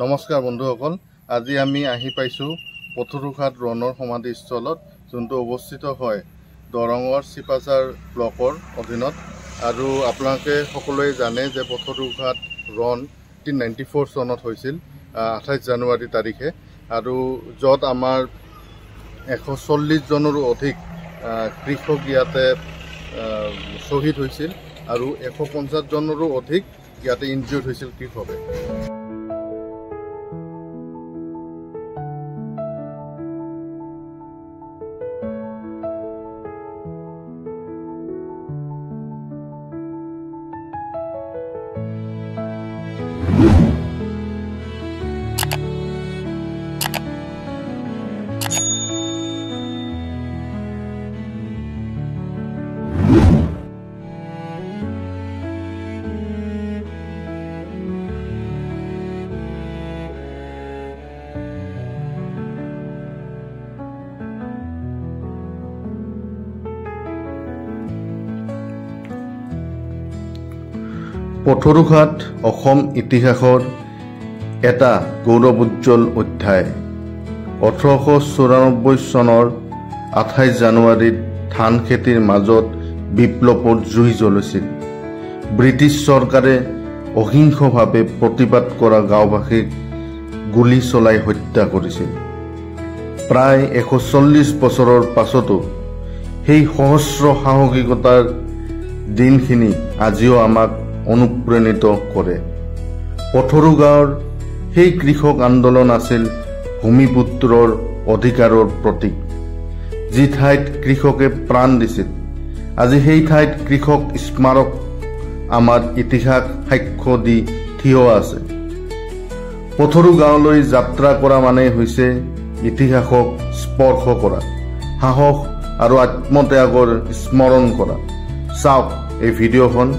নমস্কাৰ বন্ধুসকল, আজি আমি আহি পাইছোঁ পথৰুঘাট ৰণৰ সমাধিস্থলত, যোনটো অৱস্থিত হয় দৰঙৰ চিপাঝাৰ ব্লকৰ অধীনত। আৰু আপোনালোকে সকলোৱে জানে যে পথৰুঘাট ৰণ 1894 চনত হৈছিল, 28 জানুৱাৰী তাৰিখে, আৰু য'ত আমাৰ 140 জনৰো অধিক কৃষক ইয়াতে শ্বহীদ হৈছিল আৰু 150 জনৰো অধিক ইয়াতে ইনজিউৰ্ড হৈছিল কৃষকে। পথৰুঘাট অসম ইতিহাসৰ এটা গৌৰৱোজ্জ্বল অধ্যায়। 1894 চনৰ 28 জানুৱাৰীত ধান খেতিৰ মাজত বিপ্লৱৰ জুই জ্বলিছিল। ব্ৰিটিছ চৰকাৰে অহিংসভাৱে প্ৰতিবাদ কৰা গাঁওবাসীক গুলী চলাই হত্যা কৰিছিল। প্ৰায় 140 বছৰৰ পাছতো সেই সহস্ৰ সাহসিকতাৰ দিনখিনি আজিও আমাক অনুপ্ৰাণিত কৰে। পথৰু গাঁৱৰ সেই কৃষক আন্দোলন আছিল ভূমিপুত্ৰৰ অধিকাৰৰ প্ৰতীক। যি ঠাইত কৃষকে প্ৰাণ দিছিল, আজি সেই ঠাইত কৃষক স্মাৰক আমাৰ ইতিহাস সাক্ষ্য দি থিয় আছে। পথৰু গাঁৱলৈ যাত্ৰা কৰা মানে হৈছে ইতিহাসক স্পৰ্শ কৰা, সাহস আৰু আত্মত্যাগৰ স্মৰণ কৰা। চাওক এই ভিডিঅ'খন,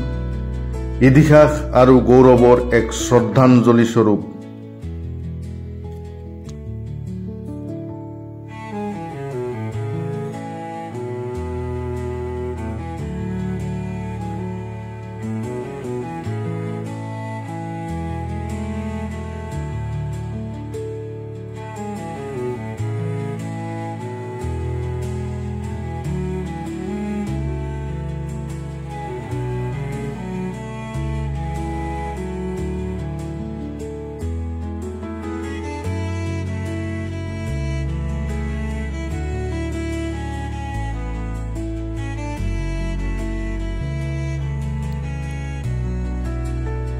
ইতিহাস আৰু গৌৰৱৰ এক শ্ৰদ্ধাঞ্জলি স্বৰূপ।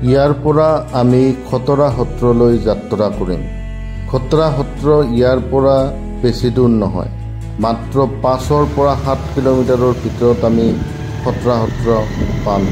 ইয়াৰ পৰা আমি খটৰা সত্ৰলৈ যাত্ৰা কৰিম। খটৰা সত্ৰ ইয়াৰ পৰা বেছি দূৰ নহয়, মাত্ৰ 5 পৰা 7 কিলোমিটাৰৰ ভিতৰত আমি খটৰা সত্ৰ পাম।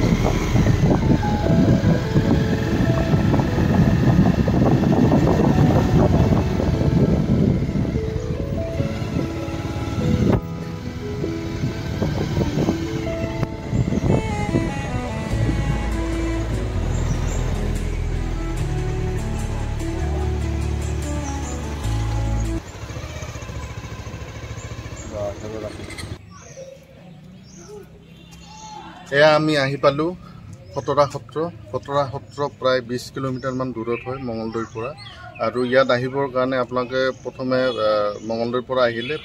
এয়া আমি আহি পালোঁ খটৰা সত্ৰ। খটৰা সত্ৰ প্ৰায় 20 কিলোমিটাৰমান দূৰত হয় মঙলদৈৰ পৰা। আৰু ইয়াত আহিবৰ কাৰণে আপোনালোকে প্ৰথমে মঙলদৈৰ পৰা আহিলে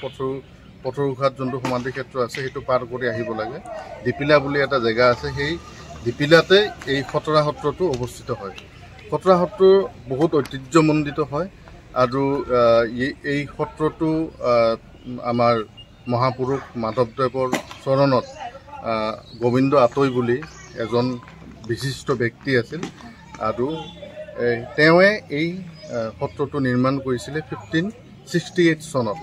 পথৰুঘাট যোনটো সমাধি ক্ষেত্ৰ আছে সেইটো পাৰ কৰি আহিব লাগে। দীপিলা বুলি এটা জেগা আছে, সেই দীপিলাতে এই খটৰা সত্ৰটো অৱস্থিত হয়। খটৰা সত্ৰ বহুত ঐতিহ্যমণ্ডিত হয় আৰু এই সত্ৰটো আমাৰ মহাপুৰুষ মাধৱদেৱৰ চৰণত গোবিন্দ আতৈ বুলি এজন বিশিষ্ট ব্যক্তি আছিল, আৰু তেওঁৱে এই সত্ৰটো নিৰ্মাণ কৰিছিলে 1568 চনত।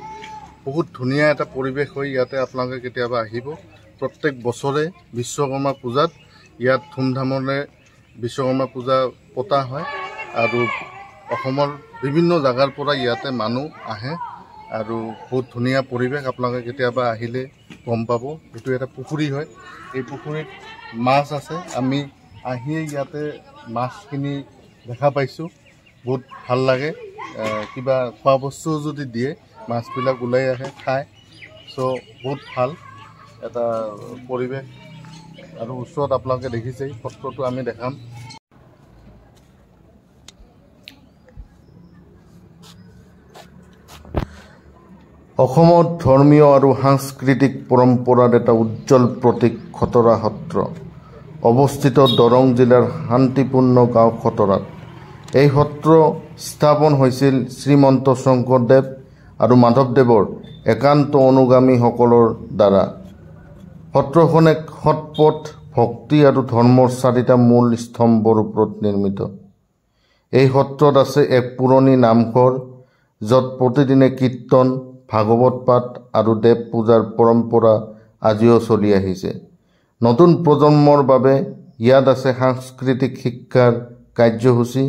বহুত ধুনীয়া এটা পৰিৱেশ হয় ইয়াতে। আপোনালোকে কেতিয়াবা আহিব। প্ৰত্যেক বছৰে বিশ্বকৰ্মা পূজাত ইয়াত ধুমধামেৰে বিশ্বকৰ্মা পূজা পতা হয়, আৰু অসমৰ বিভিন্ন জেগাৰ পৰা ইয়াতে মানুহ আহে, আৰু বহুত ধুনীয়া পৰিৱেশ। আপোনালোকে কেতিয়াবা আহিলে গম পাব। এইটো এটা পুখুৰী হয়, এই পুখুৰীত মাছ আছে। আমি আহিয়ে ইয়াতে মাছখিনি দেখা পাইছোঁ, বহুত ভাল লাগে। কিবা খোৱা বস্তু যদি দিয়ে মাছবিলাক ওলাই আহে খায়। চ' বহুত ভাল এটা পৰিৱেশ। আৰু ওচৰত আপোনালোকে দেখিছেই সত্ৰটো আমি দেখাম। অসমত ধৰ্মীয় আৰু সাংস্কৃতিক পৰম্পৰাৰ এটা উজ্জ্বল প্ৰতীক খটৰা সত্ৰ অৱস্থিত দৰং জিলাৰ শান্তিপূৰ্ণ গাঁও খটৰাত। এই সত্ৰ স্থাপন হৈছিল শ্ৰীমন্ত শংকৰদেৱ আৰু মাধৱদেৱৰ একান্ত অনুগামীসকলৰ দ্বাৰা। সত্ৰখন এক সৎপথ ভক্তি আৰু ধৰ্মৰ চাৰিটা মূল স্তম্ভৰ ওপৰত নিৰ্মিত। এই সত্ৰত আছে এক পুৰণি নামঘৰ য'ত প্ৰতিদিনে কীৰ্তন, ভাগৱত পাঠ আৰু দেৱ পূজাৰ পৰম্পৰা আজিও চলি আহিছে। নতুন প্ৰজন্মৰ বাবে ইয়াত আছে সাংস্কৃতিক শিক্ষাৰ কাৰ্যসূচী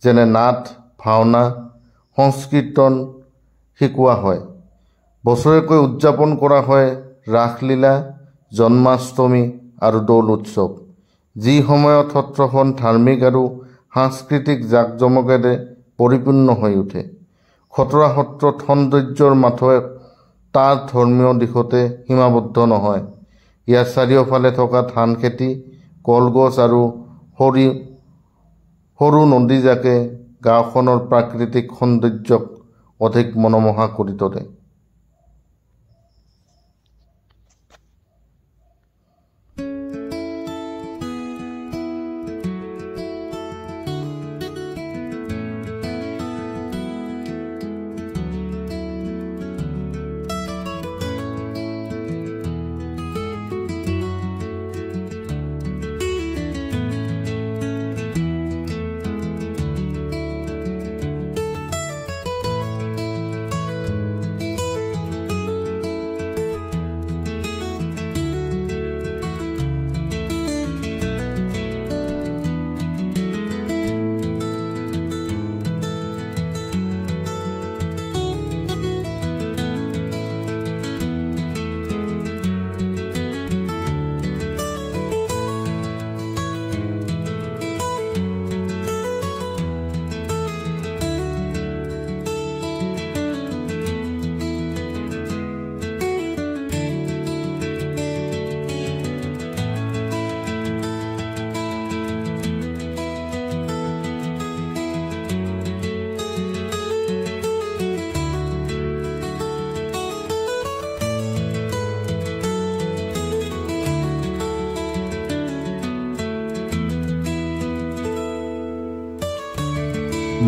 যেনে নাট, ভাওনা, সংকীৰ্তন শিকোৱা হয়। বছৰেকৈ উদযাপন কৰা হয় ৰাসলীলা, জন্মাষ্টমী আৰু দৌল উৎসৱ, যি সময়ত সত্ৰখন ধাৰ্মিক আৰু সাংস্কৃতিক জাকজমকেৰে পৰিপূৰ্ণ হৈ উঠে। খটৰা সত্ৰত সৌন্দৰ্যৰ মাথো তাৰ ধৰ্মীয় দিশতে সীমাবদ্ধ নহয়। ইয়াৰ চাৰিওফালে থকা ধান খেতি, কলগছ আৰু সৰু নদীজাকে গাঁওখনৰ প্ৰাকৃতিক সৌন্দৰ্যক অধিক মনোমোহা কৰি তোলে।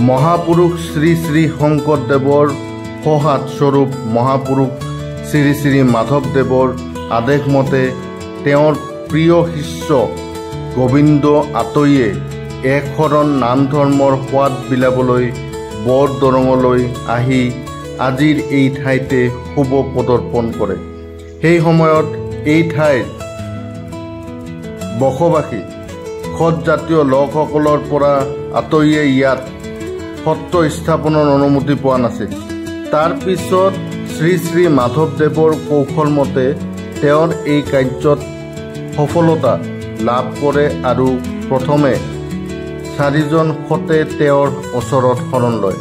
মহাপুৰুষ শ্ৰী শ্ৰী শংকৰদেৱৰ সহাত-স্বৰূপ মহাপুৰুষ শ্ৰী শ্ৰী মাধৱদেৱৰ আদেশমতে তেওঁৰ প্ৰিয় শিষ্য গোবিন্দ আতৈয়ে এক শৰণ নাম ধৰ্মৰ সোৱাদ বিলাবলৈ বৰদৰঙলৈ আহি আজিৰ এই ঠাইতে শুভ পদাৰ্পণ কৰে। সেই সময়ত এই ঠাইৰ বসবাসী খটজাতীয় লোকসকলৰ পৰা আতৈয়ে ইয়াত সত্ৰ স্থাপনৰ অনুমতি পোৱা নাছিল। তাৰ পিছত শ্ৰী শ্ৰী মাধৱদেৱৰ কৌশল মতে তেওঁৰ এই কাৰ্যত সফলতা লাভ কৰে আৰু প্ৰথমে 4জন খটে তেওঁৰ ওচৰত শৰণ লয়।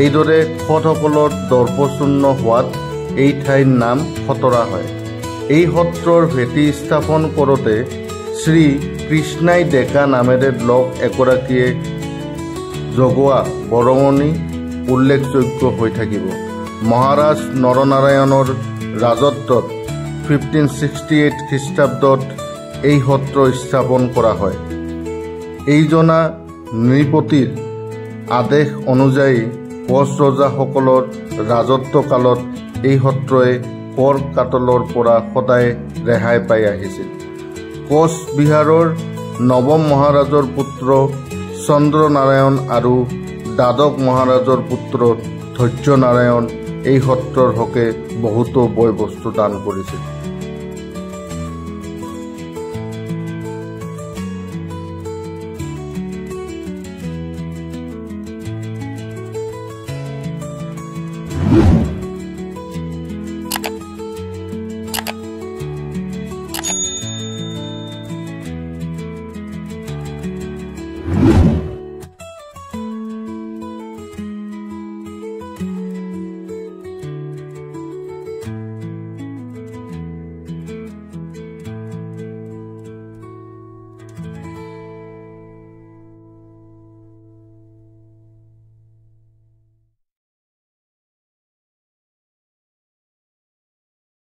এইদৰে খটসকলৰ দৰ্পশূন্য হোৱাত এই ঠাইৰ নাম খটৰা হয়। এই সত্ৰৰ ভেটি স্থাপন কৰোঁতে শ্ৰী কৃষ্ণাই ডেকা নামেৰে লোক এগৰাকীয়ে জগোৱা বৰঙণি উল্লেখযোগ্য হৈ থাকিব। মহাৰাজ নৰনাৰায়ণৰ ৰাজত্বত 1568 খ্ৰীষ্টাব্দত এই সত্ৰ স্থাপন কৰা হয়। এইজনা নৃপতিৰ আদেশ অনুযায়ী কোচ ৰজাসকলৰ ৰাজত্বকালত এই সত্ৰই কৰ কাটলৰ পৰা সদায় ৰেহাই পাই আহিছিল। কোচ বিহাৰৰ নৱম মহাৰাজৰ পুত্ৰ চন্দ্ৰনাৰায়ণ আৰু দ্বাদশ মহাৰাজৰ পুত্ৰ ধৈৰ্যনাৰায়ণ এই সত্ৰৰ হকে বহুতো বয় বস্তু দান কৰিছিল।